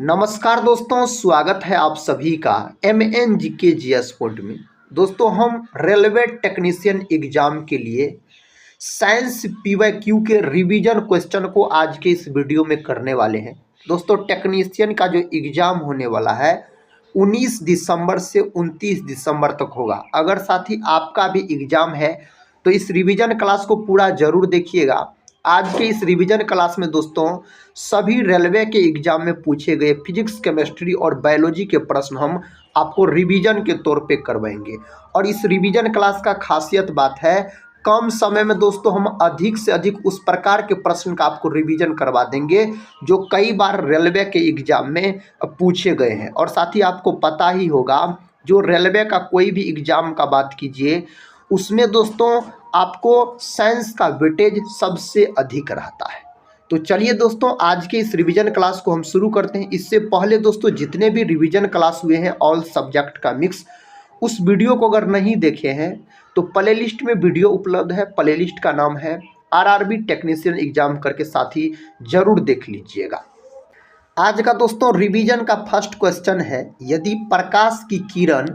नमस्कार दोस्तों, स्वागत है आप सभी का MNGK GS पॉइंट में। दोस्तों, हम रेलवे टेक्नीशियन एग्जाम के लिए साइंस PYQ के रिवीजन क्वेश्चन को आज के इस वीडियो में करने वाले हैं। दोस्तों, टेक्नीशियन का जो एग्ज़ाम होने वाला है 19 दिसंबर से 29 दिसंबर तक होगा। अगर साथ ही आपका भी एग्ज़ाम है तो इस रिवीजन क्लास को पूरा ज़रूर देखिएगा। आज के इस रिवीजन क्लास में दोस्तों सभी रेलवे के एग्जाम में पूछे गए फिजिक्स, केमिस्ट्री और बायोलॉजी के प्रश्न हम आपको रिवीजन के तौर पे करवाएंगे। और इस रिवीजन क्लास का खासियत बात है, कम समय में दोस्तों हम अधिक से अधिक उस प्रकार के प्रश्न का आपको रिवीजन करवा देंगे जो कई बार रेलवे के एग्जाम में पूछे गए हैं। और साथ ही आपको पता ही होगा, जो रेलवे का कोई भी एग्जाम का बात कीजिए उसमें दोस्तों आपको साइंस का वेटेज सबसे अधिक रहता है। तो चलिए दोस्तों, आज के इस रिवीजन क्लास को हम शुरू करते हैं। इससे पहले दोस्तों जितने भी रिवीजन क्लास हुए हैं ऑल सब्जेक्ट का मिक्स, उस वीडियो को अगर नहीं देखे हैं तो प्लेलिस्ट में वीडियो उपलब्ध है। प्लेलिस्ट का नाम है RRB टेक्नीशियन एग्जाम करके, साथ ही जरूर देख लीजिएगा। आज का दोस्तों रिवीजन का फर्स्ट क्वेश्चन है, यदि प्रकाश की किरण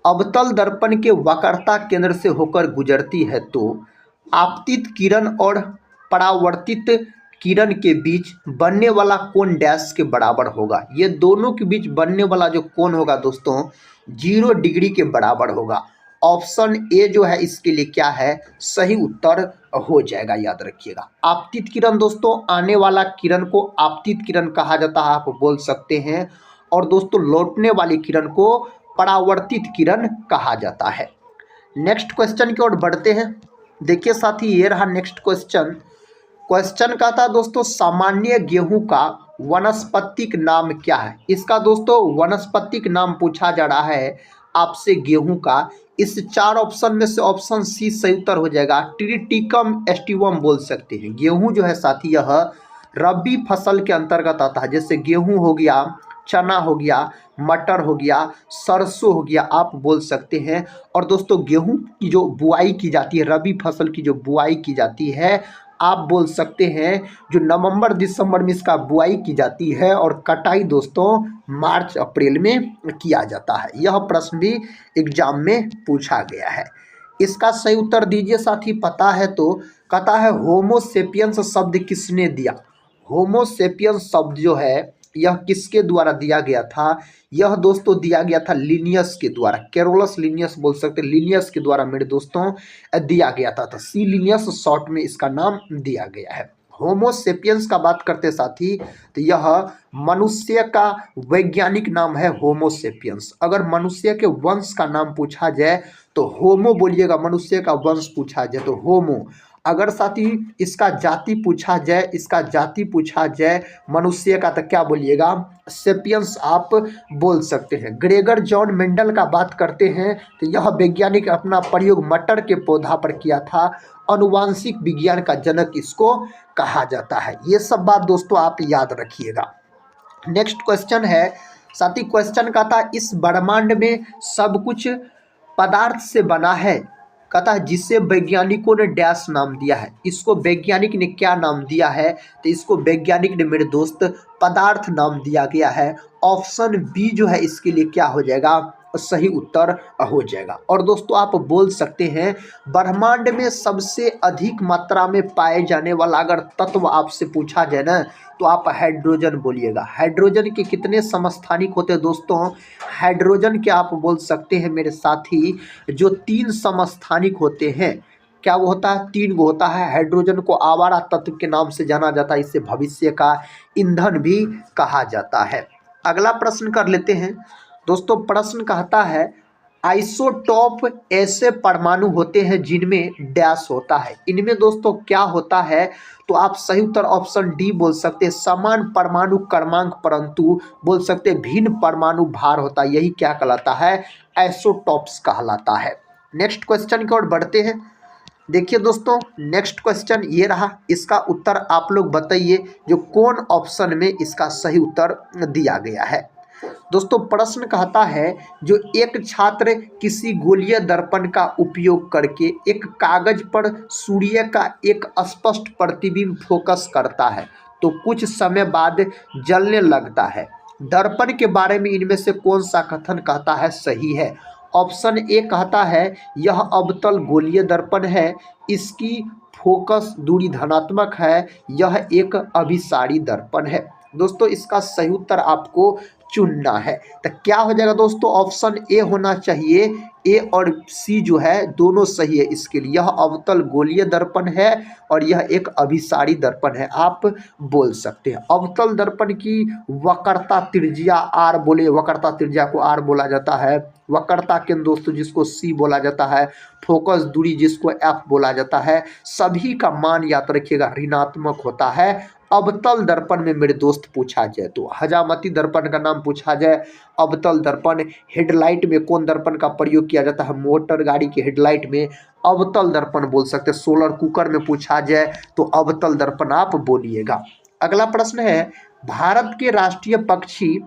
अवतल दर्पण के वक्रता केंद्र से होकर गुजरती है तो आपतित किरण और परावर्तित किरण के बीच बनने वाला कोण डैश के बराबर होगा। ये दोनों के बीच बनने वाला जो कोण होगा दोस्तों 0 डिग्री के बराबर होगा। ऑप्शन ए जो है इसके लिए क्या है, सही उत्तर हो जाएगा। याद रखिएगा, आपतित किरण दोस्तों, आने वाला किरण को आपतित किरण कहा जाता है, आप बोल सकते हैं। और दोस्तों लौटने वाली किरण को परावर्तित किरण कहा जाता है। नेक्स्ट क्वेश्चन की ओर बढ़ते हैं। देखिए साथी, ये रहा नेक्स्ट क्वेश्चन। क्वेश्चन का था दोस्तों, सामान्य गेहूं का वनस्पतिक नाम क्या है। इसका दोस्तों वनस्पतिक नाम पूछा जा रहा है आपसे गेहूं का। इस 4 ऑप्शन में से ऑप्शन सी सही उत्तर हो जाएगा। ट्रिटिकम एस्टिवम बोल सकते हैं। गेहूं जो है साथी यह रबी फसल के अंतर्गत आता है। जैसे गेहूं हो गया, चना हो गया, मटर हो गया, सरसों हो गया, आप बोल सकते हैं। और दोस्तों गेहूं की जो बुआई की जाती है, रबी फसल की जो बुआई की जाती है, आप बोल सकते हैं जो नवंबर दिसंबर में इसका बुआई की जाती है और कटाई दोस्तों मार्च अप्रैल में किया जाता है। यह प्रश्न भी एग्जाम में पूछा गया है। इसका सही उत्तर दीजिए साथी, पता है तो। कहता है होमोसेपियंस शब्द किसने दिया। होमोसेपियंस शब्द जो है यह किसके द्वारा दिया गया था। यह दोस्तों दिया गया था लिनियस के द्वारा। कैरोलस लिनियस बोल सकते, लिनियस के द्वारा मेरे दोस्तों दिया गया था। सी लिनियस शॉर्ट में इसका नाम दिया गया है। होमोसेपियंस का बात करते साथी, तो यह मनुष्य का वैज्ञानिक नाम है होमोसेपियंस। अगर मनुष्य के वंश का नाम पूछा जाए तो होमो बोलिएगा, मनुष्य का वंश पूछा जाए तो होमो। अगर साथी इसका जाति पूछा जाए, इसका जाति पूछा जाए मनुष्य का, तो क्या बोलिएगा, सेपियंस आप बोल सकते हैं। ग्रेगर जॉन मेंडल का बात करते हैं तो यह वैज्ञानिक अपना प्रयोग मटर के पौधा पर किया था। अनुवांशिक विज्ञान का जनक इसको कहा जाता है। ये सब बात दोस्तों आप याद रखिएगा। नेक्स्ट क्वेश्चन है साथी, क्वेश्चन का था, इस ब्रह्मांड में सब कुछ पदार्थ से बना है। कहता है जिसे वैज्ञानिकों ने डैश नाम दिया है। इसको वैज्ञानिक ने क्या नाम दिया है, तो इसको वैज्ञानिक ने मेरे दोस्त पदार्थ नाम दिया गया है। ऑप्शन बी जो है इसके लिए क्या हो जाएगा, सही उत्तर हो जाएगा। और दोस्तों आप बोल सकते हैं ब्रह्मांड में सबसे अधिक मात्रा में पाए जाने वाला अगर तत्व आपसे पूछा जाए ना, तो आप हाइड्रोजन बोलिएगा। हाइड्रोजन के कितने समस्थानिक होते हैं दोस्तों, हाइड्रोजन के आप बोल सकते हैं मेरे साथी जो 3 समस्थानिक होते हैं। क्या वो होता है, 3 गो होता है। हाइड्रोजन को आवारा तत्व के नाम से जाना जाता है, इसे भविष्य का ईंधन भी कहा जाता है। अगला प्रश्न कर लेते हैं दोस्तों। प्रश्न कहता है आइसोटोप ऐसे परमाणु होते हैं जिनमें डैश होता है। इनमें दोस्तों क्या होता है, तो आप सही उत्तर ऑप्शन डी बोल सकते हैं। समान परमाणु क्रमांक परंतु बोल सकते हैं भिन्न परमाणु भार होता है। यही क्या कहलाता है, आइसोटोप्स कहलाता है। नेक्स्ट क्वेश्चन की ओर बढ़ते हैं। देखिए दोस्तों नेक्स्ट क्वेश्चन ये रहा, इसका उत्तर आप लोग बताइए जो कौन ऑप्शन में इसका सही उत्तर दिया गया है। दोस्तों प्रश्न कहता है जो एक छात्र किसी गोलीय दर्पण का उपयोग करके एक कागज पर सूर्य का एक स्पष्ट प्रतिबिंब फोकस करता है तो कुछ समय बाद जलने लगता है। दर्पण के बारे में इनमें से कौन सा कथन कहता है सही है? ऑप्शन ए कहता है यह अवतल गोलीय दर्पण है, इसकी फोकस दूरी धनात्मक है, यह एक अभिसारी दर्पण है। दोस्तों इसका सही उत्तर आपको चुनना है। तो क्या हो जाएगा दोस्तों? ऑप्शन ए होना चाहिए। ए और सी जो है दोनों सही है इसके लिए। यह अवतल गोलीय दर्पण है और यह एक अभिसारी दर्पण है, आप बोल सकते हैं। अवतल दर्पण की वक्रता त्रिज्या आर बोले, वक्रता त्रिज्या को आर बोला जाता है। वक्रता केंद्र दोस्तों जिसको सी बोला जाता है। फोकस दूरी जिसको एफ बोला जाता है। सभी का मान याद रखिएगा ऋणात्मक होता है। अवतल दर्पण में मेरे दोस्त पूछा जाए तो हजामती दर्पण का नाम पूछा जाए, अवतल दर्पण। हेडलाइट में कौन दर्पण का प्रयोग किया जाता है? मोटर गाड़ी के हेडलाइट में अवतल दर्पण बोल सकते हैं। सोलर कुकर में पूछा जाए तो अवतल दर्पण आप बोलिएगा। अगला प्रश्न है, भारत के राष्ट्रीय पक्षी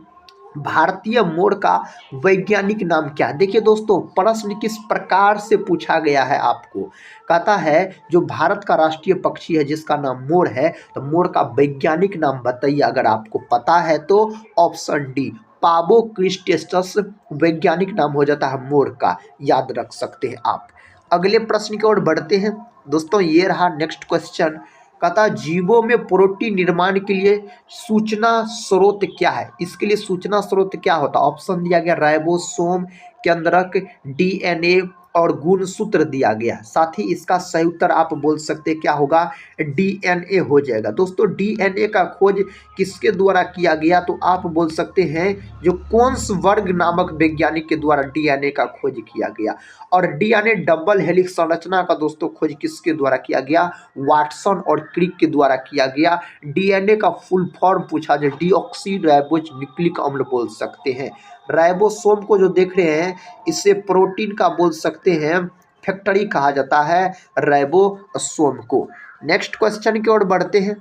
भारतीय मोर का वैज्ञानिक नाम क्या है? देखिए दोस्तों प्रश्न किस प्रकार से पूछा गया है आपको। कहता है जो भारत का राष्ट्रीय पक्षी है जिसका नाम मोर है, तो मोर का वैज्ञानिक नाम बताइए अगर आपको पता है तो। ऑप्शन डी पाबो क्रिस्टेसस वैज्ञानिक नाम हो जाता है मोर का, याद रख सकते हैं आप। अगले प्रश्न की ओर बढ़ते हैं दोस्तों। ये रहा नेक्स्ट क्वेश्चन। कहता जीवों में प्रोटीन निर्माण के लिए सूचना स्रोत क्या है? इसके लिए सूचना स्रोत क्या होता है? ऑप्शन दिया गया राइबोसोम, केंद्रक, डीएनए और गुणसूत्र दिया गया। साथ ही इसका सही उत्तर आप बोल सकते हैं क्या होगा? डीएनए हो जाएगा। दोस्तों डीएनए का खोज किसके द्वारा किया गया? तो आप बोल सकते हैं जो कोन्सबर्ग नामक वैज्ञानिक के द्वारा डीएनए का खोज किया गया। और डीएनए डबल हेलिक्स संरचना का दोस्तों खोज किसके द्वारा किया गया? वाटसन और क्रिक के द्वारा किया गया। डीएनए का फुल फॉर्म पूछा जाए डीऑक्सी राइबोज न्यूक्लिक अम्ल बोल सकते हैं। राइबोसोम को जो देख रहे हैं इसे प्रोटीन का बोल सकते हैं फैक्टरी कहा जाता है राइबोसोम को। नेक्स्ट क्वेश्चन की ओर बढ़ते हैं।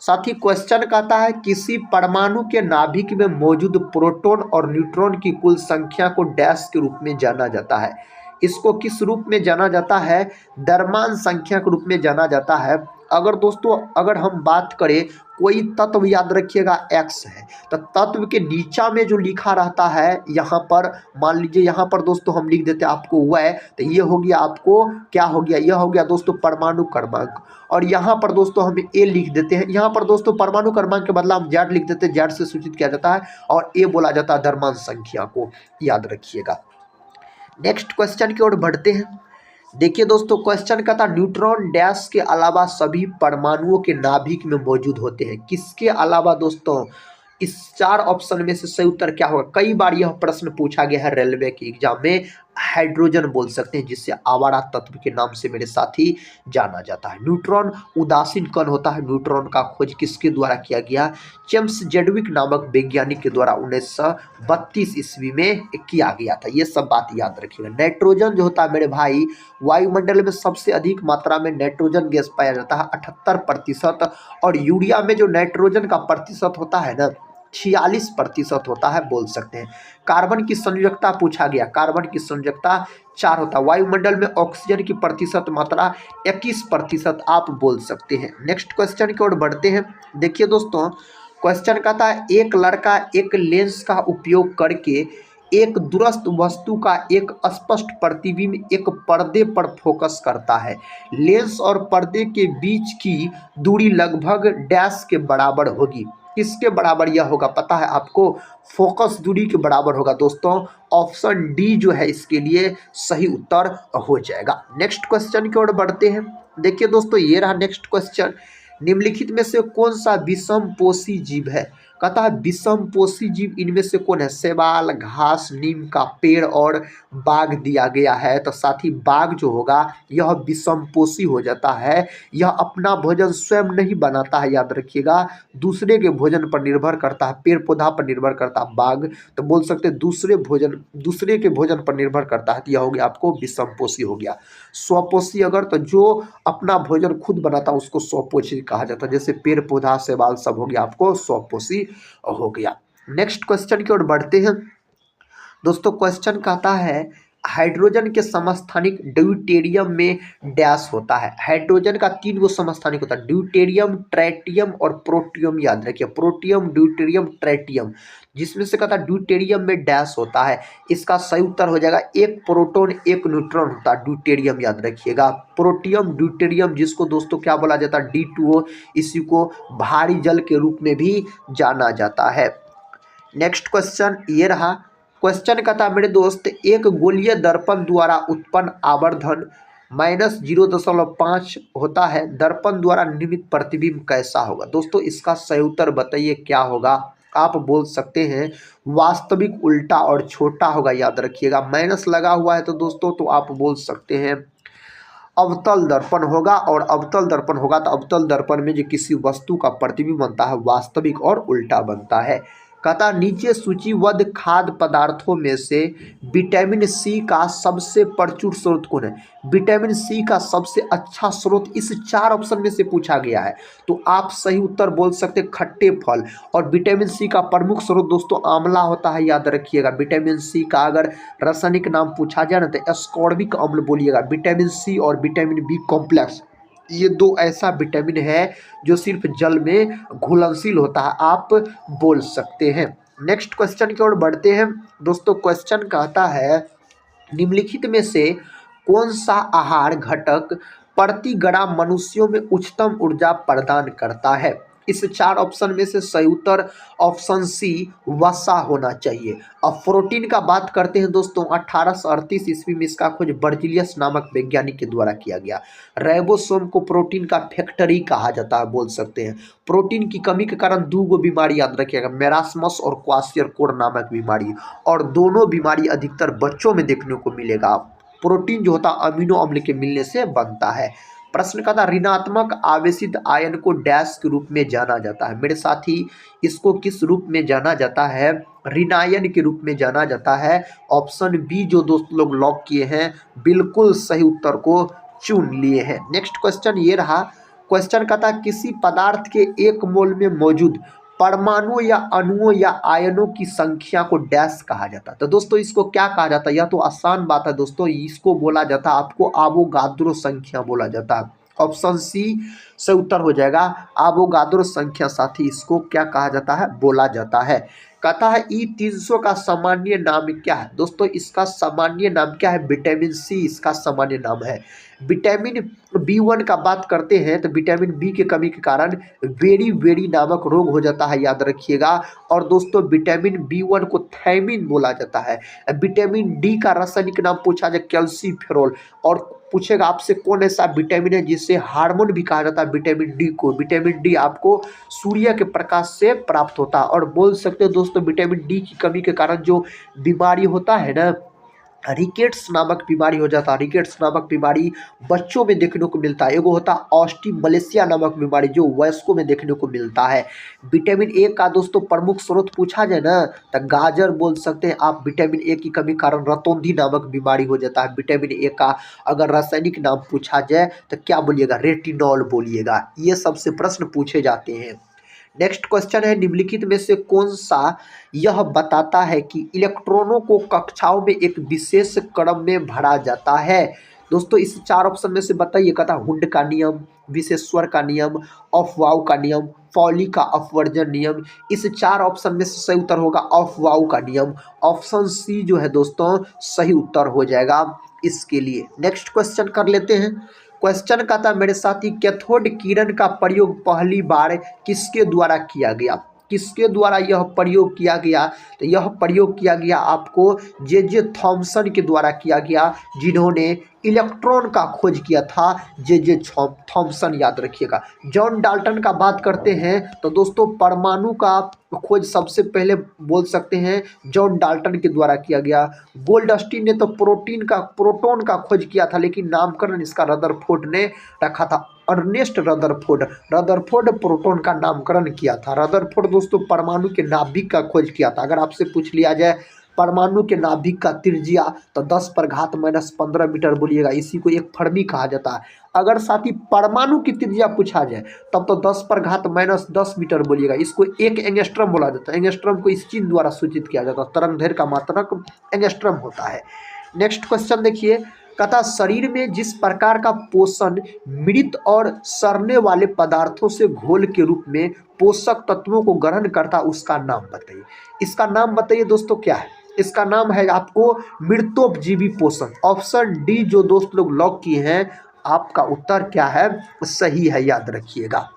साथ ही क्वेश्चन कहता है किसी परमाणु के नाभिक में मौजूद प्रोटॉन और न्यूट्रॉन की कुल संख्या को डैश के रूप में जाना जाता है? इसको किस रूप में जाना जाता है? द्रव्यमान संख्या के रूप में जाना जाता है। अगर दोस्तों अगर हम बात करें कोई तत्व याद रखिएगा एक्स है, तो तत्व के नीचा में जो लिखा रहता है यहाँ पर, मान लीजिए यहाँ पर दोस्तों हम लिख देते हैं आपको हुआ है, तो ये हो गया आपको क्या हो गया? यह हो गया दोस्तों परमाणु क्रमांक। और यहाँ पर दोस्तों हम ए लिख देते हैं। यहाँ पर दोस्तों परमाणु क्रमांक के बदला हम जेड लिख देते हैं, जेड से सूचित किया जाता है। और ए बोला जाता है द्रव्यमान संख्या को, याद रखिएगा। नेक्स्ट क्वेश्चन की ओर बढ़ते हैं। देखिए दोस्तों क्वेश्चन का था न्यूट्रॉन डैश के अलावा सभी परमाणुओं के नाभिक में मौजूद होते हैं। किसके अलावा दोस्तों? इस चार ऑप्शन में से सही उत्तर क्या होगा? कई बार यह प्रश्न पूछा गया है रेलवे के एग्जाम में। हाइड्रोजन बोल सकते हैं जिससे आवारा तत्व के नाम से मेरे साथी जाना जाता है। न्यूट्रॉन उदासीन कण होता है। न्यूट्रॉन का खोज किसके द्वारा किया गया? जेम्स जेडविक नामक वैज्ञानिक के द्वारा 1932 ईस्वी में किया गया था। ये सब बात याद रखिएगा। नाइट्रोजन जो होता है मेरे भाई, वायुमंडल में सबसे अधिक मात्रा में नाइट्रोजन गैस पाया जाता है 78%। और यूरिया में जो नाइट्रोजन का प्रतिशत होता है ना 46% होता है बोल सकते हैं। कार्बन की संयोजकता पूछा गया। कार्बन की संयोजकता 4 होता है। वायुमंडल में ऑक्सीजन की प्रतिशत मात्रा 21% आप बोल सकते हैं। नेक्स्ट क्वेश्चन की ओर बढ़ते हैं। देखिए दोस्तों क्वेश्चन कहता है एक लड़का एक लेंस का उपयोग करके एक दूरस्थ वस्तु का एक स्पष्ट प्रतिबिंब एक पर्दे पर फोकस करता है। लेंस और पर्दे के बीच की दूरी लगभग डैश के बराबर होगी। किसके बराबर यह होगा पता है आपको? फोकस दूरी के बराबर होगा दोस्तों। ऑप्शन डी जो है इसके लिए सही उत्तर हो जाएगा। नेक्स्ट क्वेश्चन की ओर बढ़ते हैं। देखिए दोस्तों ये रहा नेक्स्ट क्वेश्चन। निम्नलिखित में से कौन सा विषमपोषी जीव है? कहता है विषमपोषी जीव इनमें से कौन है? शैवाल, घास, नीम का पेड़ और बाघ दिया गया है। तो साथ ही बाघ जो होगा यह विषमपोषी हो जाता है। यह अपना भोजन स्वयं नहीं बनाता है, याद रखिएगा। दूसरे के भोजन पर निर्भर करता है, पेड़ पौधा पर निर्भर करता है बाघ। तो बोल सकते हैं दूसरे के भोजन पर निर्भर करता है, तो यह हो गया आपको विषमपोषी हो गया। स्वपोषी अगर तो जो अपना भोजन खुद बनाता है उसको स्वपोषी कहा जाता है। जैसे पेड़ पौधा शैवाल सब हो गया आपको स्वपोषी हो गया। नेक्स्ट क्वेश्चन की ओर बढ़ते हैं दोस्तों। क्वेश्चन कहता है हाइड्रोजन के समस्थानिक ड्यूटेरियम में डैश होता है। हाइड्रोजन का 3 गो समस्थानिक होता है, ड्यूटेरियम, ट्राइटियम और प्रोटियम। याद रखिए, प्रोटियम, ड्यूटेरियम, ट्राइटियम, जिसमें से कहता है ड्यूटेरियम में डैश होता है। इसका सही उत्तर हो जाएगा, एक प्रोटॉन एक न्यूट्रॉन होता है ड्यूटेरियम। याद रखिएगा, प्रोटियम, ड्यूटेरियम, जिसको दोस्तों क्या बोला जाता है, D2O, इसी को भारी जल के रूप में भी जाना जाता है। नेक्स्ट क्वेश्चन ये रहा। क्वेश्चन का था मेरे दोस्त, एक गोलीय दर्पण द्वारा उत्पन्न आवर्धन -0.5 होता है, दर्पण द्वारा निर्मित प्रतिबिंब कैसा होगा। दोस्तों इसका सही उत्तर बताइए क्या होगा। आप बोल सकते हैं वास्तविक, उल्टा और छोटा होगा। याद रखिएगा, माइनस लगा हुआ है तो दोस्तों तो आप बोल सकते हैं अवतल दर्पण होगा। और अवतल दर्पण होगा तो अवतल दर्पण में जो किसी वस्तु का प्रतिबिंब बनता है वास्तविक और उल्टा बनता है। कहता नीचे सूचीबद्ध खाद्य पदार्थों में से विटामिन सी का सबसे प्रचुर स्रोत कौन है। विटामिन सी का सबसे अच्छा स्रोत इस 4 ऑप्शन में से पूछा गया है, तो आप सही उत्तर बोल सकते हैं खट्टे फल। और विटामिन सी का प्रमुख स्रोत दोस्तों आंवला होता है। याद रखिएगा, विटामिन सी का अगर रासायनिक नाम पूछा जाए ना तो एस्कॉर्बिक अम्ल बोलिएगा। विटामिन सी और विटामिन बी कॉम्प्लेक्स, ये 2 ऐसा विटामिन है जो सिर्फ जल में घुलनशील होता है, आप बोल सकते हैं। नेक्स्ट क्वेश्चन की ओर बढ़ते हैं दोस्तों। क्वेश्चन कहता है निम्नलिखित में से कौन सा आहार घटक प्रति ग्राम मनुष्यों में उच्चतम ऊर्जा प्रदान करता है। इस 4 ऑप्शन में से सही उत्तर ऑप्शन सी वसा होना चाहिए। अब प्रोटीन का बात करते हैं दोस्तों। 1838 ईस्वी में इसका खोज बर्जिलियस नामक वैज्ञानिक के द्वारा किया गया। राइबोसोम को प्रोटीन का फैक्ट्री कहा जाता है, बोल सकते हैं। प्रोटीन की कमी के कारण 2 गो बीमारी याद रखिएगा, मेरास्मस और क्वाशियरकोर नामक बीमारी। और दोनों बीमारी अधिकतर बच्चों में देखने को मिलेगा। प्रोटीन जो होता है अमीनो अम्ल के मिलने से बनता है। प्रश्न का था ऋणात्मक आवेशित आयन को डैश के रूप में जाना जाता है। मेरे साथी, इसको किस रूप में जाना जाता है, ऋणायन के रूप में जाना जाता है। ऑप्शन बी जो दोस्त लोग लॉक किए हैं बिल्कुल सही उत्तर को चुन लिए हैं। नेक्स्ट क्वेश्चन ये रहा। क्वेश्चन का था किसी पदार्थ के 1 मोल में मौजूद परमाणु या अणुओं या आयनों की संख्या को डैश कहा जाता है। तो दोस्तों इसको क्या कहा जाता है, यह तो आसान बात है दोस्तों, इसको बोला जाता है आपको आवोगाद्रो संख्या बोला जाता है। ऑप्शन सी से उत्तर हो जाएगा आवोगाद्रो संख्या। साथी इसको क्या कहा जाता है, बोला जाता है। कहता है E300 का सामान्य नाम क्या है। दोस्तों इसका सामान्य नाम क्या है, विटामिन सी इसका सामान्य नाम है। विटामिन B1 का बात करते हैं तो विटामिन बी की कमी के कारण वेरी नामक रोग हो जाता है, याद रखिएगा। और दोस्तों विटामिन B1 को थायमिन बोला जाता है। विटामिन डी का रासायनिक नाम पूछा जाए कैल्सीफेरोल। और पूछेगा आपसे कौन ऐसा विटामिन है जिसे हार्मोन भी कहा जाता है, विटामिन डी को। विटामिन डी आपको सूर्य के प्रकाश से प्राप्त होता है। और बोल सकते हो दोस्तों विटामिन डी की कमी के कारण जो बीमारी होता है ना, रिकेट्स नामक बीमारी हो जाता है। रिकेट्स नामक बीमारी बच्चों में देखने को मिलता है। एगो होता है ऑस्टिमलेशिया नामक बीमारी जो वयस्कों में देखने को मिलता है। विटामिन ए का दोस्तों प्रमुख स्रोत पूछा जाए ना तो गाजर बोल सकते हैं आप। विटामिन ए की कमी कारण रतौंधी नामक बीमारी हो जाता है। विटामिन ए का अगर रासायनिक नाम पूछा जाए तो क्या बोलिएगा, रेटिनॉल बोलिएगा। ये सबसे प्रश्न पूछे जाते हैं। नेक्स्ट क्वेश्चन है निम्नलिखित में से कौन सा यह बताता है कि इलेक्ट्रॉनों को कक्षाओं में एक विशेष क्रम में भरा जाता है। दोस्तों इस 4 ऑप्शन में से बताइए। कहता हुंड का नियम, विशेश्वर का नियम, अफवाऊ का नियम, पॉली का अपवर्जन नियम। इस 4 ऑप्शन में से सही उत्तर होगा अफवाऊ का नियम। ऑप्शन सी जो है दोस्तों सही उत्तर हो जाएगा इसके लिए। नेक्स्ट क्वेश्चन कर लेते हैं। क्वेश्चन का था मेरे साथी कैथोड किरण का प्रयोग पहली बार किसके द्वारा किया गया। किसके द्वारा यह प्रयोग किया गया, तो यह प्रयोग किया गया आपको जे थॉमसन के द्वारा किया गया, जिन्होंने इलेक्ट्रॉन का खोज किया था। जे थॉमसन याद रखिएगा। जॉन डाल्टन का बात करते हैं तो दोस्तों परमाणु का खोज सबसे पहले बोल सकते हैं जॉन डाल्टन के द्वारा किया गया। गोल्डस्टीन ने तो प्रोटॉन का खोज किया था, लेकिन नामकरण इसका रदरफोर्ड ने रखा था। अर्नेस्ट रदरफोर्ड प्रोटॉन का नामकरण किया था। रदरफोर्ड दोस्तों परमाणु के नाभिक का खोज किया था। अगर आपसे पूछ लिया जाए परमाणु के नाभिक का त्रिज्या तो 10⁻⁻15 मीटर बोलिएगा। इसी को एक फर्मी कहा जाता है। अगर साथ ही परमाणु की त्रिज्या पूछा जाए तब तो 10⁻10 मीटर बोलिएगा। इसको एक एंगस्ट्रम बोला जाता है। एंगस्ट्रम को इस चिन्ह द्वारा सूचित किया जाता है। तरंग दैर्घ्य का मात्रक एंगस्ट्रम होता है। नेक्स्ट क्वेश्चन देखिए, कहता शरीर में जिस प्रकार का पोषण मृत और सड़ने वाले पदार्थों से घोल के रूप में पोषक तत्वों को ग्रहण करता, उसका नाम बताइए। इसका नाम बताइए दोस्तों क्या है। इसका नाम है आपको मृतोपजीवी पोषण। ऑप्शन डी जो दोस्त लोग लॉक किए हैं, आपका उत्तर क्या है, सही है, याद रखिएगा।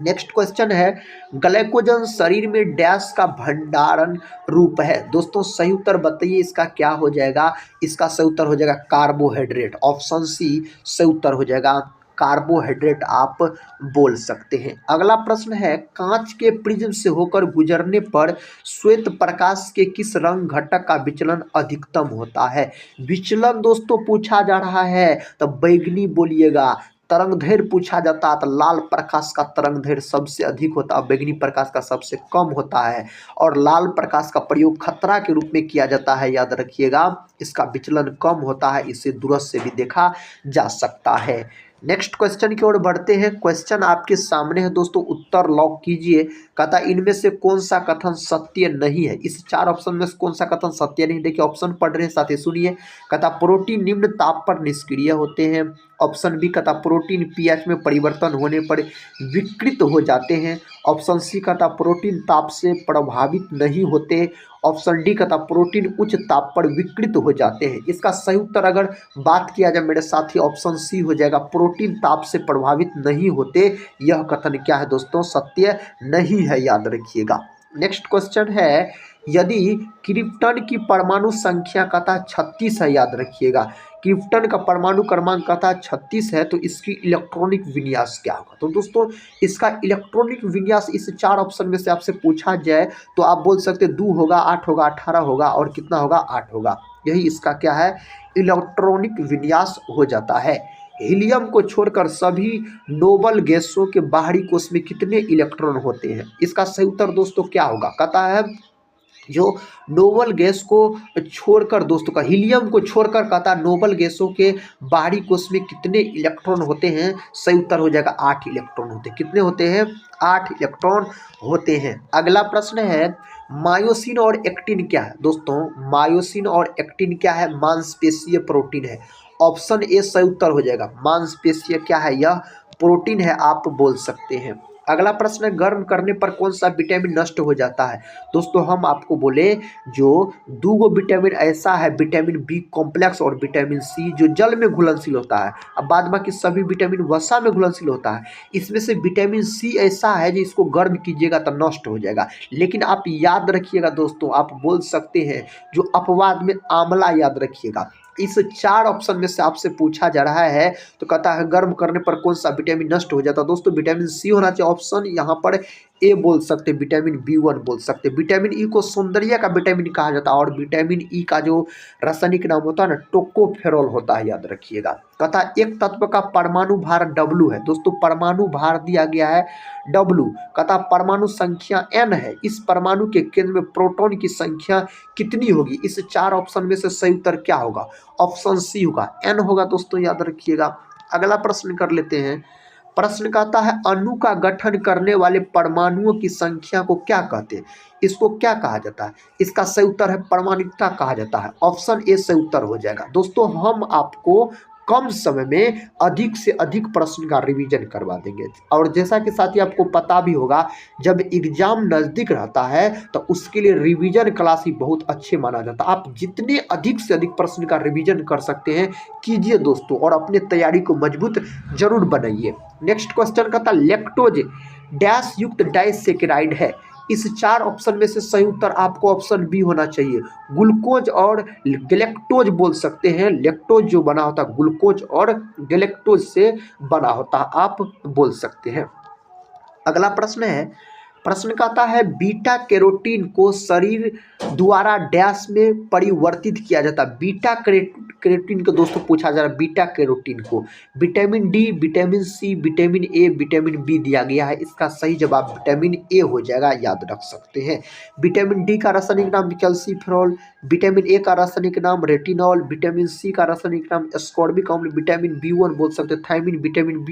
नेक्स्ट क्वेश्चन है, ग्लाइकोजन शरीर में डैश का भंडारण रूप है। दोस्तों सही उत्तर बताइए, इसका क्या हो जाएगा। इसका सही उत्तर हो जाएगा कार्बोहाइड्रेट। ऑप्शन सी सही उत्तर हो जाएगा कार्बोहाइड्रेट, आप बोल सकते हैं। अगला प्रश्न है, कांच के प्रिज्म से होकर गुजरने पर श्वेत प्रकाश के किस रंग घटक का विचलन अधिकतम होता है। विचलन दोस्तों पूछा जा रहा है तो बैगनी बोलिएगा। तरंगदैर्घ्य पूछा जाता है तो लाल प्रकाश का तरंगदैर्घ्य सबसे अधिक होता है, बैगनी प्रकाश का सबसे कम होता है। और लाल प्रकाश का प्रयोग खतरा के रूप में किया जाता है, याद रखिएगा। इसका विचलन कम होता है, इसे दूरस्थ से भी देखा जा सकता है। नेक्स्ट क्वेश्चन की ओर बढ़ते हैं। क्वेश्चन आपके सामने है दोस्तों, उत्तर लॉक कीजिए। कहता इनमें से कौन सा कथन सत्य नहीं है। इस चार ऑप्शन में से कौन सा कथन सत्य नहीं। देखिए ऑप्शन पढ़ रहे हैं, साथ ही सुनिए। कहता प्रोटीन निम्न ताप पर निष्क्रिय होते हैं। ऑप्शन बी कहता प्रोटीन पीएच में परिवर्तन होने पर विकृत हो जाते हैं। ऑप्शन सी कहता प्रोटीन ताप से प्रभावित नहीं होते। ऑप्शन डी कहता प्रोटीन उच्च ताप पर विकृत हो जाते हैं। इसका सही उत्तर अगर बात किया जाए मेरे साथी, ऑप्शन सी हो जाएगा, प्रोटीन ताप से प्रभावित नहीं होते। यह कथन क्या है दोस्तों, सत्य नहीं है, याद रखिएगा। नेक्स्ट क्वेश्चन है, यदि क्रिप्टन की परमाणु संख्या कहता 36 है, याद रखिएगा। क्रिप्टन का परमाणु क्रमांक कहता 36 है, तो इसकी इलेक्ट्रॉनिक विन्यास क्या होगा। तो दोस्तों इसका इलेक्ट्रॉनिक विन्यास इस चार ऑप्शन में से आपसे पूछा जाए तो आप बोल सकते 2 होगा, 8 होगा, 18 होगा, और कितना होगा, 8 होगा। यही इसका क्या है, इलेक्ट्रॉनिक विन्यास हो जाता है। हीलियम को छोड़कर सभी नोबल गैसों के बाहरी कोश में कितने इलेक्ट्रॉन होते हैं। इसका सही उत्तर दोस्तों क्या होगा। कहता है जो नोबल गैस को छोड़कर दोस्तों का हीलियम को छोड़कर कहता है नोबल गैसों के बाहरी कोश में कितने इलेक्ट्रॉन होते हैं। सही उत्तर हो जाएगा 8 इलेक्ट्रॉन होते हैं। कितने होते हैं, 8 इलेक्ट्रॉन होते हैं। अगला प्रश्न है, मायोसिन और एक्टिन क्या है। दोस्तों मायोसिन और एक्टिन क्या है, मांसपेशीय प्रोटीन है। ऑप्शन ए सही उत्तर हो जाएगा, मांसपेशीय क्या है, यह प्रोटीन है, आप बोल सकते हैं। अगला प्रश्न है, गर्म करने पर कौन सा विटामिन नष्ट हो जाता है। दोस्तों हम आपको बोले जो 2 विटामिन ऐसा है, विटामिन बी कॉम्प्लेक्स और विटामिन सी, जो जल में घुलनशील होता है। अब बाद बाकी सभी विटामिन वसा में घुलनशील होता है। इसमें से विटामिन सी ऐसा है जो इसको गर्म कीजिएगा तो नष्ट हो जाएगा। लेकिन आप याद रखिएगा दोस्तों, आप बोल सकते हैं जो अपवाद में आंवला, याद रखिएगा। इस 4 ऑप्शन में से आपसे पूछा जा रहा है तो कहता है गर्म करने पर कौन सा विटामिन नष्ट हो जाता है। दोस्तों विटामिन सी होना चाहिए। ऑप्शन यहाँ पर ए बोल सकते, विटामिन B1 बोल सकते। विटामिन ई को सौंदर्य का विटामिन कहा जाता है, और विटामिन ई का जो रासायनिक नाम होता है ना, टोकोफेरोल होता है, याद रखिएगा। कहता एक तत्व का परमाणु भार W है। दोस्तों परमाणु भार दिया गया है W। कहता परमाणु संख्या N है। इस परमाणु के केंद्र में प्रोटॉन की संख्या कितनी होगी। इस 4 ऑप्शन में से सही उत्तर क्या होगा। ऑप्शन सी होगा, N होगा दोस्तों, याद रखिएगा। अगला प्रश्न कर लेते हैं। प्रश्न कहता है अणु का गठन करने वाले परमाणुओं की संख्या को क्या कहते हैं। इसको क्या कहा जाता है। इसका सही उत्तर है परमाणुकता कहा जाता है। ऑप्शन ए सही उत्तर हो जाएगा। दोस्तों हम आपको कम समय में अधिक से अधिक प्रश्न का रिवीजन करवा देंगे। और जैसा कि साथी आपको पता भी होगा, जब एग्जाम नज़दीक रहता है तो उसके लिए रिवीजन क्लास ही बहुत अच्छे माना जाता है। आप जितने अधिक से अधिक प्रश्न का रिवीजन कर सकते हैं कीजिए दोस्तों, और अपने तैयारी को मजबूत जरूर बनाइए। नेक्स्ट क्वेश्चन कहता लैक्टोज डैश युक्त डाइसेकेराइड है। इस 4 ऑप्शन में से सही उत्तर आपको ऑप्शन बी होना चाहिए। ग्लूकोज और गैलेक्टोज बोल सकते हैं। लैक्टोज जो बना होता है ग्लूकोज और गैलेक्टोज से बना होता है, आप बोल सकते हैं। अगला प्रश्न है, प्रश्न कहता है बीटा कैरोटीन को शरीर द्वारा डैश में परिवर्तित किया जाता है। बीटा कैरोटीन को दोस्तों पूछा जा रहा है। बीटा कैरोटीन को vitamin D, vitamin C, vitamin A, vitamin B दिया गया है। इसका सही जवाब विटामिन ए हो जाएगा, याद रख सकते हैं। विटामिन डी का रासायनिक नाम कैल्सीफेरॉल, विटामिन ए का रासायनिक नाम रेटिनॉल, विटामिन सी का रासायनिक नाम एस्कॉर्बिक अम्ल, विटामिन B1 बोल सकते, थायमिन, विटामिन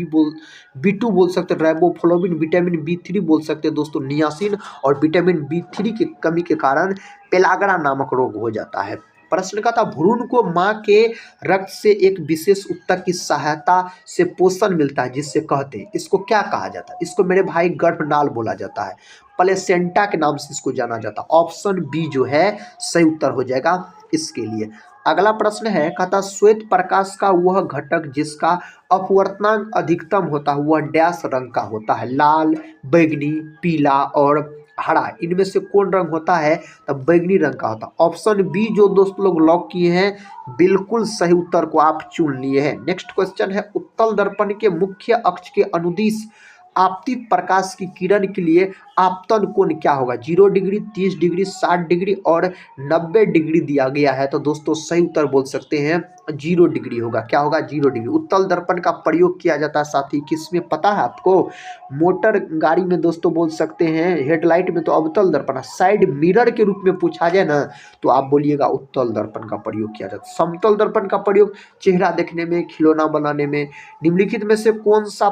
B2 बोल सकते, राइबोफ्लोविन, विटामिन B3 बोल सकते दोस्तों, नियासिन, और विटामिन B3 की कमी के कारण पेलाग्रा नामक रोग हो जाता है। प्रश्न का था भ्रूण को माँ के रक्त से एक विशेष ऊतक की सहायता से पोषण मिलता है जिससे कहते हैं, इसको क्या कहा जाता है? इसको मेरे भाई गर्भनाल बोला जाता है, प्लेसेंटा के नाम से इसको जाना जाता है। ऑप्शन बी जो है सही उत्तर हो जाएगा इसके लिए। अगला प्रश्न है, कहता श्वेत प्रकाश का वह घटक जिसका अपवर्तनांक अधिकतम होता है वह डैश रंग का होता है? लाल, बैगनी, पीला और हरा, इनमें से कौन रंग होता है? तब बैगनी रंग का होता है। ऑप्शन बी जो दोस्त लोग लॉक किए हैं, बिल्कुल सही उत्तर को आप चुन लिए हैं। नेक्स्ट क्वेश्चन है, उत्तल दर्पण के मुख्य अक्ष के अनुदिश आपतित प्रकाश की किरण के लिए आपतन कोण क्या होगा? 0 डिग्री, 30 डिग्री, 60 डिग्री और 90 डिग्री दिया गया है। तो दोस्तों सही उत्तर बोल सकते हैं 0 डिग्री होगा। क्या होगा? 0 डिग्री। उत्तल दर्पण का प्रयोग किया जाता है साथी किसमें पता है आपको? मोटर गाड़ी में दोस्तों बोल सकते हैं, हेडलाइट में तो अवतल दर्पण, साइड मिरर के रूप में पूछा जाए ना तो आप बोलिएगा उत्तल दर्पण का प्रयोग किया जाता है। समतल दर्पण का प्रयोग चेहरा देखने में, खिलौना बनाने में। निम्नलिखित में से कौन सा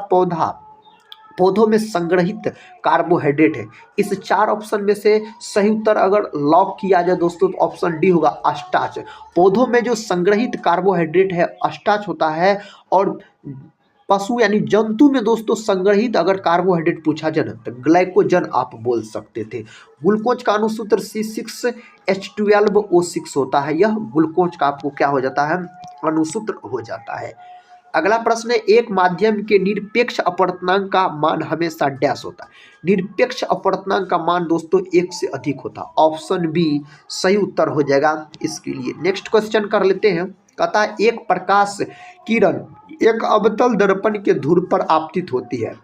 पौधों में संग्रहित कार्बोहाइड्रेट है? इस 4 ऑप्शन में से सही उत्तर अगर लॉक किया जाए दोस्तों तो ऑप्शन डी होगा स्टार्च। पौधों में जो संग्रहित कार्बोहाइड्रेट है स्टार्च होता है। और पशु यानी जंतु में दोस्तों संग्रहित अगर कार्बोहाइड्रेट पूछा जाए ना तो ग्लाइकोजन आप बोल सकते थे। ग्लूकोज का अणुसूत्र C6H12O6 होता है। यह ग्लूकोज का आपको क्या हो जाता है? अणुसूत्र हो जाता है। अगला प्रश्न है, एक माध्यम के निरपेक्ष अपवर्तनांक का मान हमेशा डैश होता है? निरपेक्ष अपवर्तनांक का मान दोस्तों 1 से अधिक होता है। ऑप्शन बी सही उत्तर हो जाएगा इसके लिए। नेक्स्ट क्वेश्चन कर लेते हैं, कहता है एक प्रकाश किरण एक अवतल दर्पण के धुर पर आपतित होती है।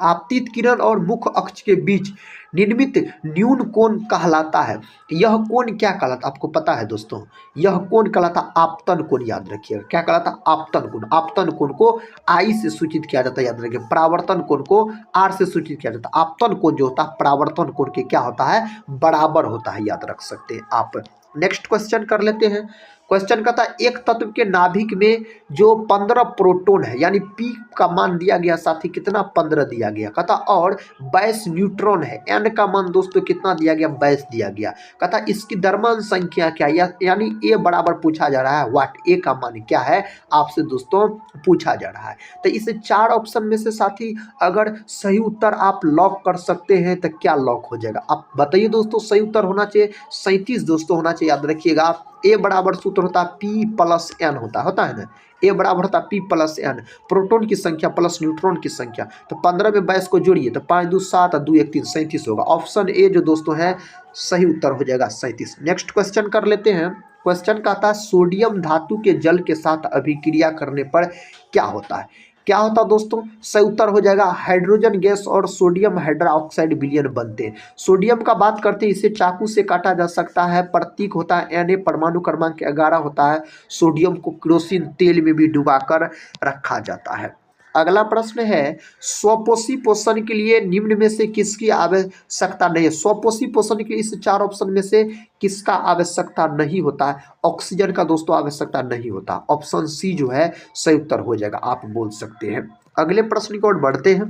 आपतित किरण और मुख्य अक्ष के बीच निर्मित न्यून कोण कहलाता है। यह कोण क्या कहलाता है? आपको पता है दोस्तों, यह कोण कहलाता आपतन कोण। याद रखिएगा क्या कहलाता? आपतन कोण। आपतन कोण को आई से सूचित किया जाता है, याद रखिए। परावर्तन कोण को आर से सूचित किया जाता है। आपतन कोण जो होता है परावर्तन कोण के क्या होता है? बराबर होता है, याद रख सकते हैं आप। नेक्स्ट क्वेश्चन कर लेते हैं। क्वेश्चन कहता है एक तत्व के नाभिक में जो 15 प्रोटॉन है यानी पी का मान दिया गया साथी कितना? 15 दिया गया। कहता और 22 न्यूट्रॉन है, एन का मान दोस्तों कितना दिया गया? 22 दिया गया। कहता इसकी द्रव्यमान संख्या क्या है? यानी ए बराबर पूछा जा रहा है वाट, ए का मान क्या है आपसे दोस्तों पूछा जा रहा है। तो इस 4 ऑप्शन में से साथी अगर सही उत्तर आप लॉक कर सकते हैं तो क्या लॉक हो जाएगा आप बताइए दोस्तों? सही उत्तर होना चाहिए 37 दोस्तों होना चाहिए। याद रखिएगा ए बराबर सूत्र होता है पी प्लस एन होता है ना। ए बराबर होता है पी प्लस एन, प्रोटॉन की संख्या प्लस न्यूट्रॉन की संख्या। तो 15 में 22 को जोड़िए तो 5 2 7 और 2 1 3 37 होगा। ऑप्शन ए जो दोस्तों है सही उत्तर हो जाएगा 37। नेक्स्ट क्वेश्चन कर लेते हैं। क्वेश्चन कहता है सोडियम धातु के जल के साथ अभिक्रिया करने पर क्या होता है? क्या होता है दोस्तों? सही उत्तर हो जाएगा हाइड्रोजन गैस और सोडियम हाइड्रोक्साइड विलयन बनते हैं। सोडियम का बात करते हैं, इसे चाकू से काटा जा सकता है। प्रतीक होता है Na, परमाणु क्रमांक 11 होता है। सोडियम को केरोसिन तेल में भी डुबाकर रखा जाता है। अगला प्रश्न है स्वपोषी पोषण के लिए निम्न में से किसकी आवश्यकता नहीं है? स्वपोषी पोषण के लिए इस 4 ऑप्शन में से किसका आवश्यकता नहीं होता है? ऑक्सीजन का दोस्तों आवश्यकता नहीं होता। ऑप्शन सी जो है सही उत्तर हो जाएगा, आप बोल सकते हैं। अगले प्रश्न की ओर बढ़ते हैं।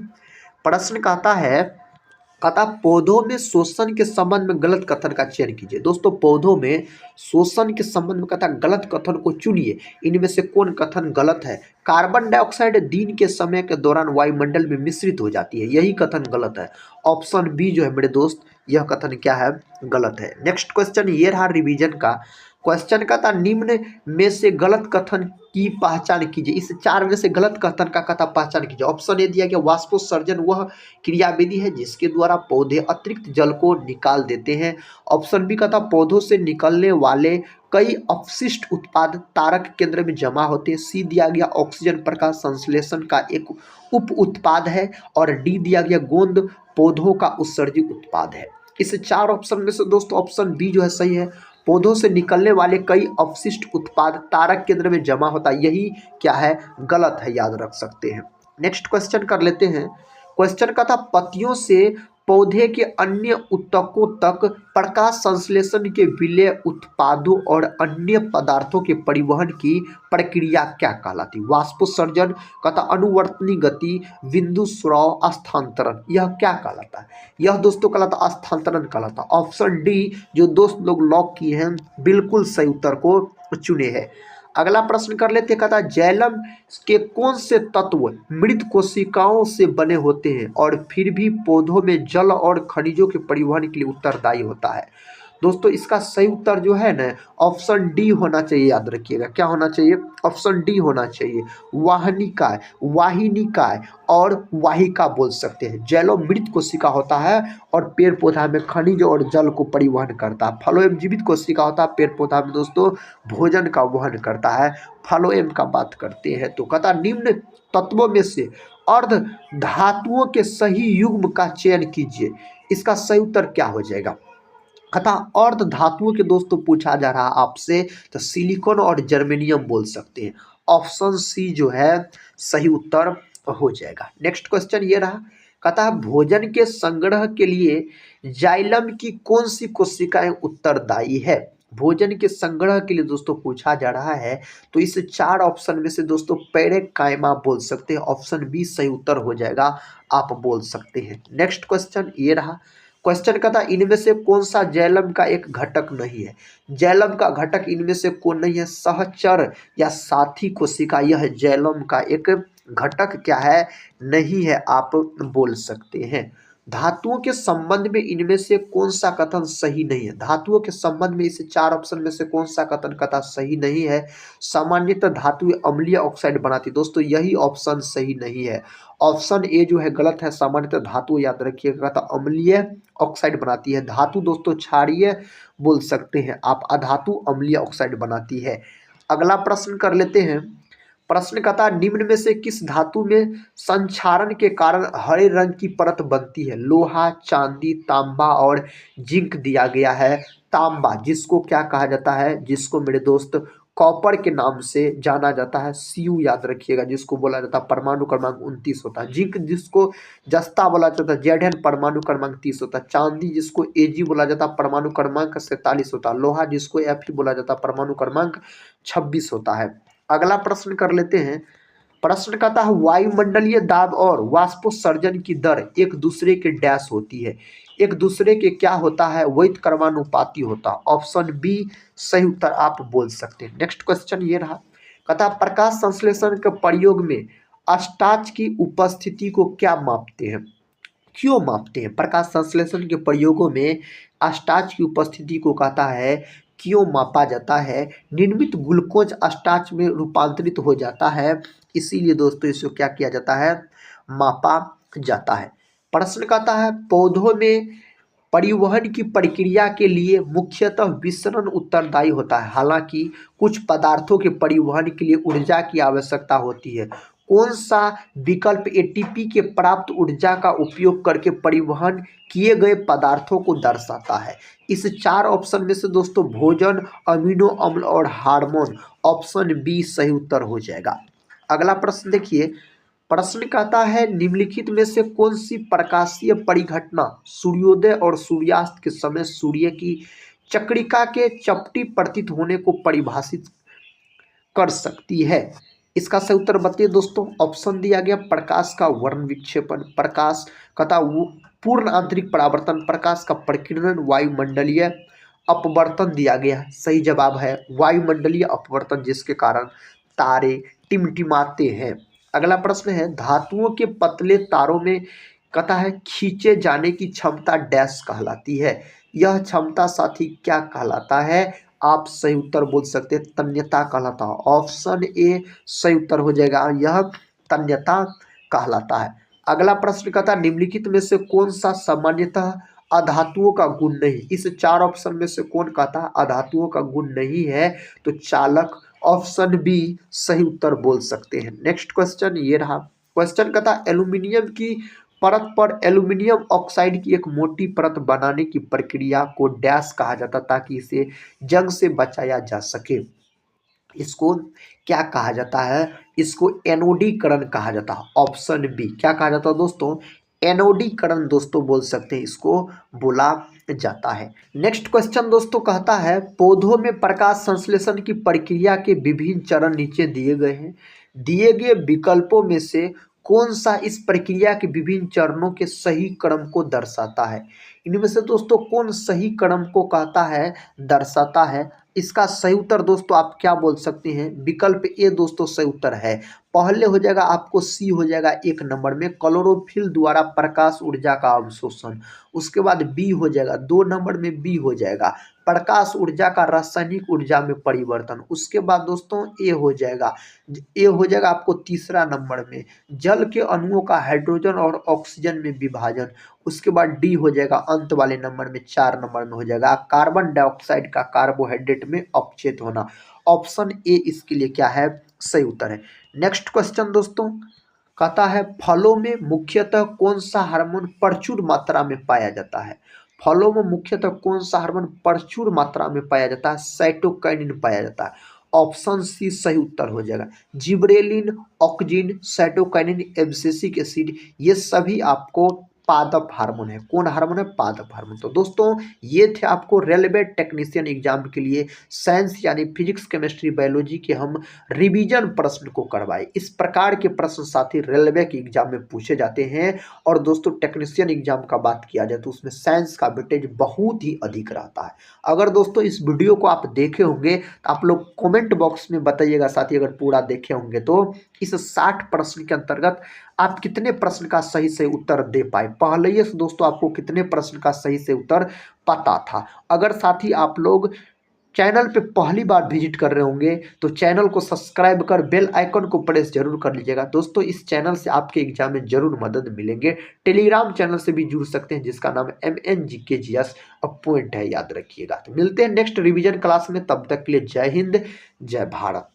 प्रश्न कहता पौधों में शोषण के संबंध में गलत कथन का चयन कीजिए। दोस्तों पौधों में शोषण के संबंध में कहता गलत कथन को चुनिए। इनमें से कौन कथन गलत है? कार्बन डाइऑक्साइड दिन के समय के दौरान वायुमंडल में मिश्रित हो जाती है, यही कथन गलत है। ऑप्शन बी जो है मेरे दोस्त यह कथन क्या है? गलत है। नेक्स्ट क्वेश्चन ये रहा रिवीजन का। क्वेश्चन कहता निम्न में से गलत कथन की पहचान कीजिए। इस 4 में से गलत कथन का कहता पहचान कीजिए। ऑप्शन ए दिया गया वाष्पोत्सर्जन वह क्रियाविधि है जिसके द्वारा पौधे अतिरिक्त जल को निकाल देते हैं। ऑप्शन बी कहता पौधों से निकलने वाले कई अपशिष्ट उत्पाद तारक केंद्र में जमा होते हैं। सी दिया गया ऑक्सीजन प्रकाश संश्लेषण का एक उप उत्पाद है। और डी दिया गया गोंद पौधों का उत्सर्जित उत्पाद है। इस 4 ऑप्शन में से दोस्तों ऑप्शन बी जो है सही है। पौधों से निकलने वाले कई अपशिष्ट उत्पाद तारक केंद्र में जमा होता है, यही क्या है? गलत है, याद रख सकते हैं। नेक्स्ट क्वेश्चन कर लेते हैं। क्वेश्चन का था पत्तियों से पौधे के अन्य ऊतकों तक प्रकाश संश्लेषण के विलेय उत्पादों और अन्य पदार्थों के परिवहन की प्रक्रिया क्या कहलाती? वाष्पोत्सर्जन, कहता अनुवर्तनी गति, बिंदु स्राव, स्थानांतरण। यह क्या कहलाता है? यह दोस्तों कहलाता स्थानांतरण कहलाता। ऑप्शन डी जो दोस्त लोग लॉक किए हैं बिल्कुल सही उत्तर को चुने हैं। अगला प्रश्न कर लेते, कहता जैलम के कौन से तत्व मृत कोशिकाओं से बने होते हैं और फिर भी पौधों में जल और खनिजों के परिवहन के लिए उत्तरदायी होता है? दोस्तों इसका सही उत्तर जो है ना ऑप्शन डी होना चाहिए, याद रखिएगा। क्या होना चाहिए? ऑप्शन डी होना चाहिए। वाहनिकाय, वाहिनिकाय और वाहिका बोल सकते हैं। जैलो मृत कोशिका होता है और पेड़ पौधा में खनिज और जल को परिवहन करता है। फलोएम जीवित कोशिका होता है, पेड़ पौधा में दोस्तों भोजन का वहन करता है। फलोएम का बात करते हैं तो कहता निम्न तत्वों में से अर्ध धातुओं के सही युग्म का चयन कीजिए। इसका सही उत्तर क्या हो जाएगा? अतः अर्ध धातुओं के दोस्तों पूछा जा रहा आपसे तो सिलिकॉन और जर्मेनियम बोल सकते हैं। ऑप्शन सी जो है सही उत्तर हो जाएगा। नेक्स्ट क्वेश्चन ये रहा, कहता है भोजन के संग्रह के लिए जाइलम की कौन सी कोशिकाएं उत्तरदायी है? भोजन के संग्रह के लिए दोस्तों पूछा जा रहा है तो इस चार ऑप्शन में से दोस्तों पैरेकाइमा बोल सकते हैं। ऑप्शन बी सही उत्तर हो जाएगा, आप बोल सकते हैं। नेक्स्ट क्वेश्चन ये रहा, क्वेश्चन का था इनमें से कौन सा जैलम का एक घटक नहीं है? जैलम का घटक इनमें से कौन नहीं है? सहचर या साथी कोशिका, यह जैलम का एक घटक क्या है? नहीं है, आप बोल सकते हैं। धातुओं के संबंध में इनमें से कौन सा कथन सही नहीं है? धातुओं के संबंध में इस चार ऑप्शन में से कौन सा कथन कथा सही नहीं है? सामान्यतः धातु अम्लीय ऑक्साइड बनाती, दोस्तों यही ऑप्शन सही नहीं है। ऑप्शन ए जो है गलत है। सामान्यतः धातु याद रखिएगा तो अम्लीय ऑक्साइड बनाती है। धातु दोस्तों क्षारीय बोल सकते हैं आप, अधातु अम्लीय ऑक्साइड बनाती है। अगला प्रश्न कर लेते हैं। प्रश्न कहता निम्न में से किस धातु में संक्षारण के कारण हरे रंग की परत बनती है? लोहा, चांदी, तांबा और जिंक दिया गया है। तांबा जिसको क्या कहा जाता है? जिसको मेरे दोस्त कॉपर के नाम से जाना जाता है। सीयू याद रखिएगा, जिसको बोला जाता है परमाणु क्रमांक 29 होता है। जिंक जिसको जस्ता बोला जाता है, जेड परमाणु क्रमांक 30 होता है। चांदी जिसको एजी बोला जाता है, परमाणु क्रमांक 47 होता है। लोहा जिसको एफ बोला जाता है, परमाणु क्रमांक 26 होता है। अगला प्रश्न कर लेते हैं। प्रश्न कहता है वायुमंडलीय दाब और वाष्पोत्सर्जन की दर एक दूसरे के डैश होती है? एक दूसरे के क्या होता है? वैध क्रमानुपाती होता। ऑप्शन बी सही उत्तर आप बोल सकते हैं। नेक्स्ट क्वेश्चन ये रहा, कहता प्रकाश संश्लेषण के प्रयोग में अस्टाच की उपस्थिति को क्या मापते हैं? क्यों मापते हैं? प्रकाश संश्लेषण के प्रयोगों में अस्टाच की उपस्थिति को कहता है क्यों मापा जाता है? निर्मित ग्लूकोज अस्टाच में रूपांतरित हो जाता है, इसीलिए दोस्तों इसको क्या किया जाता है? मापा जाता है। प्रश्न कहता है पौधों में परिवहन की प्रक्रिया के लिए मुख्यतः विसरण उत्तरदायी होता है, हालांकि कुछ पदार्थों के परिवहन के लिए ऊर्जा की आवश्यकता होती है। कौन सा विकल्प एटीपी के प्राप्त ऊर्जा का उपयोग करके परिवहन किए गए पदार्थों को दर्शाता है? इस चार ऑप्शन में से दोस्तों भोजन, अमीनो अम्ल और हार्मोन। ऑप्शन बी सही उत्तर हो जाएगा। अगला प्रश्न देखिए। प्रश्न कहता है निम्नलिखित में से कौन सी प्रकाशीय परिघटना सूर्योदय और सूर्यास्त के समय सूर्य की चक्रिका के चपटी प्रतीत होने को परिभाषित कर सकती है? इसका सही उत्तर बताइए दोस्तों। ऑप्शन दिया गया प्रकाश का वर्ण विक्षेपण, प्रकाश कहता पूर्ण आंतरिक परावर्तन, प्रकाश का प्रकीर्णन, वायुमंडलीय अपवर्तन दिया गया है। सही जवाब है वायुमंडलीय अपवर्तन, जिसके कारण तारे टिमटिमाते हैं। अगला प्रश्न है धातुओं के पतले तारों में कहता है खींचे जाने की क्षमता डैश कहलाती है? यह क्षमता साथी क्या कहलाता है? आप सही उत्तर बोल सकते हैं तन्यता कहलाता है। ऑप्शन ए सही उत्तर हो जाएगा, यह तन्यता कहलाता है। अगला प्रश्न कहता है निम्नलिखित में से कौन सा सामान्यतः अधातुओं का गुण नहीं? इस चार ऑप्शन में से कौन कहता है अधातुओं का गुण नहीं है? तो चालक। ऑप्शन बी सही उत्तर बोल सकते हैं। नेक्स्ट क्वेश्चन ये रहा, क्वेश्चन कहता एल्यूमिनियम की परत पर एल्यूमिनियम ऑक्साइड की एक मोटी परत बनाने की प्रक्रिया को डैश कहा जाता ताकि इसे जंग से बचाया जा सके? इसको क्या कहा जाता है? इसको एनोडीकरण कहा जाता है। ऑप्शन बी क्या कहा जाता है दोस्तों? एनोडीकरण दोस्तों बोल सकते हैं, इसको बोला जाता है। नेक्स्ट क्वेश्चन दोस्तों कहता है पौधों में प्रकाश संश्लेषण की प्रक्रिया के विभिन्न चरण नीचे दिए गए हैं, दिए गए विकल्पों में से कौन सा इस प्रक्रिया के विभिन्न चरणों के सही क्रम को दर्शाता है। इनमें से दोस्तों कौन सही क्रम को कहता है, दर्शाता है। इसका सही उत्तर दोस्तों आप क्या बोल सकते हैं, विकल्प ए दोस्तों सही उत्तर है। पहले हो जाएगा आपको सी हो जाएगा 1 नंबर में क्लोरोफिल द्वारा प्रकाश ऊर्जा का अवशोषण। उसके बाद बी हो जाएगा 2 नंबर में, बी हो जाएगा प्रकाश ऊर्जा का रासायनिक ऊर्जा में परिवर्तन। उसके बाद दोस्तों ए हो जाएगा, ए हो जाएगा आपको तीसरा नंबर में जल के अणुओं का हाइड्रोजन और ऑक्सीजन में विभाजन। उसके बाद डी हो जाएगा अंत वाले नंबर में, 4 नंबर में हो जाएगा कार्बन डाइऑक्साइड का कार्बोहाइड्रेट में अपचेत होना। ऑप्शन ए इसके लिए क्या है, सही उत्तर है। नेक्स्ट क्वेश्चन दोस्तों कहता है फलों में मुख्यतः कौन सा हार्मोन प्रचुर मात्रा में पाया जाता है। फलों में मुख्यतः कौन सा हार्मोन प्रचुर मात्रा में पाया जाता है, साइटोकाइनिन पाया जाता है। ऑप्शन सी सही उत्तर हो जाएगा। Gibberellin, auxin, cytokinin, abscisic acid, ये सभी आपको पादप हार्मोन है। कौन हार्मोन है, पादप हार्मोन। तो दोस्तों ये थे आपको रेलवे टेक्नीशियन एग्जाम के लिए साइंस यानी फिजिक्स, केमिस्ट्री, बायोलॉजी के हम रिवीजन प्रश्न को करवाए। इस प्रकार के प्रश्न साथी रेलवे के एग्जाम में पूछे जाते हैं। और दोस्तों टेक्नीशियन एग्जाम का बात किया जाए तो उसमें साइंस का वेटेज बहुत ही अधिक रहता है। अगर दोस्तों इस वीडियो को आप देखे होंगे तो आप लोग कमेंट बॉक्स में बताइएगा साथी, अगर पूरा देखे होंगे तो इस 60 प्रश्न के अंतर्गत आप कितने प्रश्न का सही से उत्तर दे पाए। पहले ही से दोस्तों आपको कितने प्रश्न का सही से उत्तर पता था। अगर साथी आप लोग चैनल पे पहली बार विजिट कर रहे होंगे तो चैनल को सब्सक्राइब कर बेल आइकन को प्रेस जरूर कर लीजिएगा। दोस्तों इस चैनल से आपके एग्जाम में जरूर मदद मिलेंगे। टेलीग्राम चैनल से भी जुड़ सकते हैं जिसका नाम MNGKGS पॉइंट है, याद रखिएगा। तो मिलते हैं नेक्स्ट रिवीजन क्लास में, तब तक के लिए जय हिंद, जय भारत।